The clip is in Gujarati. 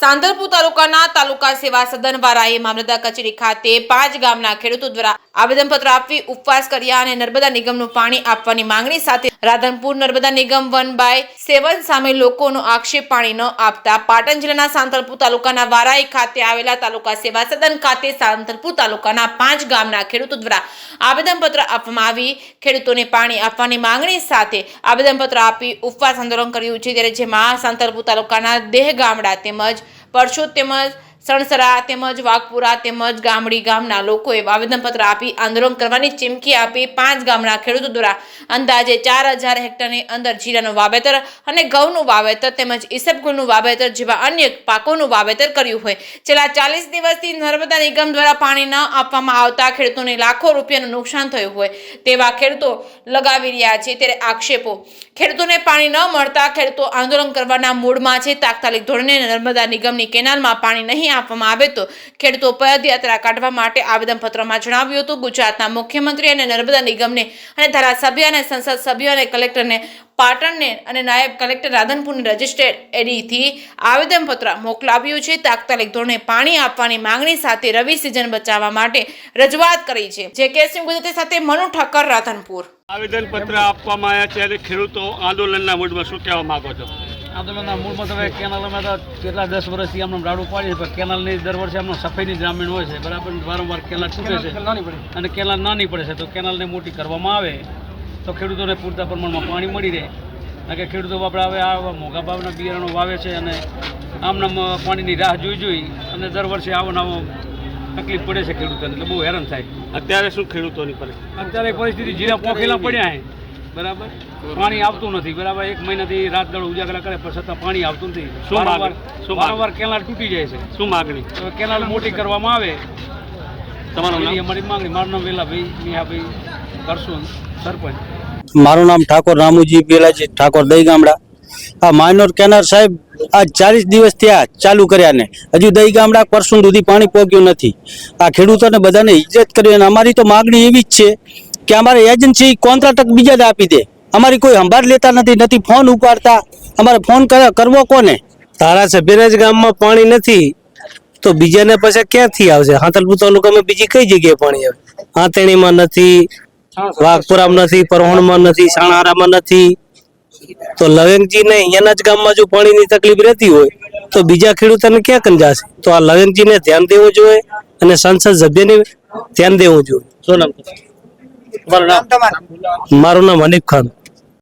સાંતલપુર તાલુકાના તાલુકા સેવા સદન વારાએ મામલતદાર કચેરી ખાતે 5 ગામના ખેડૂતો દ્વારા આવેદનપત્ર આપી ઉપવાસ કર્યા અને નર્મદા નિગમનું પાણી આપવાની માંગણી સાથે રાધનપુર નર્મદા નિગમ 1/7 સામે લોકોનો આક્ષેપ પાણી ન આપતા પાટણ જિલ્લાના સાંતલપુર તાલુકાના વારાઈ ખાતે આવેલા તાલુકા સેવા સદન ખાતે સાંતલપુર તાલુકાના 5 ગામના ખેડૂતો દ્વારા આવેદનપત્ર આપવામાં આવી ખેડૂતોને પાણી આપવાની માંગણી સાથે આવેદનપત્ર આપી ઉપવાસ આંદોલન કર્યું છે। ત્યારે જેમાં સાંતલપુર તાલુકાના દેહ ગામડા તેમજ પરશોદ તેમજ સણસરા તેમજ વાઘપુરા તેમજ ગામડી ગામના લોકોએ આવેદનપત્ર આપી આંદોલન કરવાની ચીમકી આપી 5 ગામના ખેડૂતો દ્વારા અંદાજે 4000 હેક્ટરની અંદર જીરાનું વાવેતર અને ઘઉંનું વાવેતર તેમજ ઈસબગુલનું વાવેતર જેવા અન્ય પાકોનું વાવેતર કર્યું હોય। છેલ્લા 40 દિવસથી નર્મદા નિગમ દ્વારા પાણી ન આપવામાં આવતા ખેડૂતોને લાખો રૂપિયાનું નુકસાન થયું હોય તેવા ખેડૂતો લગાવી રહ્યા છે। ત્યારે આક્ષેપો ખેડૂતોને પાણી ન મળતા ખેડૂતો આંદોલન કરવાના મૂડમાં છે। તાત્કાલિક ધોરણે નર્મદા નિગમની કેનાલમાં પાણી નહીં આપવામાં આવે તો ખેડૂતો પદયાત્રા કાઢવા માટે આવેદનપત્રમાં જણાવ્યું હતું। ગુજરાતના મુખ્યમંત્રી અને નર્મદા નિગમને અને ધારાસભ્ય અને સંસદ સભ્ય અને કલેક્ટરને પાટણને અને નાયબ કલેક્ટર રાધનપુરની રજિસ્ટર્ડ એડીથી આવેદનપત્ર મોકલાવ્યું છે। તાત્કાલિક ધોરણે પાણી આપવાની માંગણી સાથે રવિ સિઝન બચાવવા માટે રજૂઆત કરી છે। જે કેસની ગુજરાતી સાથે મનુ ઠક્કર રાધનપુર આવેદનપત્ર આપવામાં આવ્યા છે અને ખેડૂતો આંદોલનના મૂડમાં શું કહેવા માંગો છો? આંદોલનના મૂળમાં તો હવે કેનાલમાં તો કેટલા 10 વર્ષથી આમને રાડું પાડીએ પણ કેનાલની દર વર્ષે આમનો સફાઈની ગ્રામીણ હોય છે બરાબર, વારંવાર કેનાલ તૂટે છે અને કેનાલ નાની પડે છે તો કેનાલને મોટી કરવામાં આવે તો ખેડૂતોને પૂરતા પ્રમાણમાં પાણી મળી રહે। કારણ કે ખેડૂતો આપણે હવે આ મોંઘા ભાવના બિયારણો વાવે છે અને આમના પાણીની રાહ જોઈ અને દર વર્ષે આવો નવો તકલીફ પડે છે ખેડૂતોને, એટલે બહુ હેરાન થાય। અત્યારે શું ખેડૂતોની પરિસ્થિતિ? અત્યારે પરિસ્થિતિ જીરા પોખેલા પડ્યા છે બરાબર, પાણી આવતું નથી બરાબર, 1 મહિનાથી રાત દાડો ઉજાગરા કરે પણ છતાં પાણી આવતું નથી। વારંવાર કેનાલ તૂટી જાય છે। શું માગણી? કેનાલ મોટી કરવામાં આવે તમારું નામ? અમારી માંગણી, મારું નામ વેલાભાઈ મિયાભાઈ કરશું, સરપંચ। મારું નામ ઠાકોર રામુજી બેલાજી ઠાકોર દઈ ગામડા। આ માઇનોર કેનાલ સાહેબ આ 40 દિવસ થયા ચાલુ કર્યા ને હજુ દઈ ગામડા પરસું સુધી પાણી પહોંચ્યું નથી। આ ખેડૂતોને બધાને ઇજ્જત કરી અને અમારી તો માગણી એવી જ છે કે અમારે એજન્સી કોન્ટ્રાક્ટ બીજાને આપી દે, અમારી કોઈ સંભાળ લેતા નથી ફોન ઉપાડતા, અમારે ફોન કરવો કોને? ધારાસભ્યના જ ગામમાં પાણી નથી તો બીજાને પછી ક્યાંથી આવશે? સાંતલપુર તાલુકામાં બીજી કઈ જગ્યાએ પાણી આવે? આંતણીમાં નથી, વાઘપુરામાં નથી, પરહોણમાં નથી, સાણારામાં નથી, તો લવેંગજી ને અહીંયાના જ ગામમાં જો પાણીની તકલીફ રહેતી હોય તો બીજા ખેડૂતોને ક્યાં કંજાશે? તો આ લવેંગજીને ધ્યાન દેવું જોઈએ અને સંસદ સભ્યને ધ્યાન દેવું જોઈએ। શું નામ? મારું નામ હનીફ ખાન।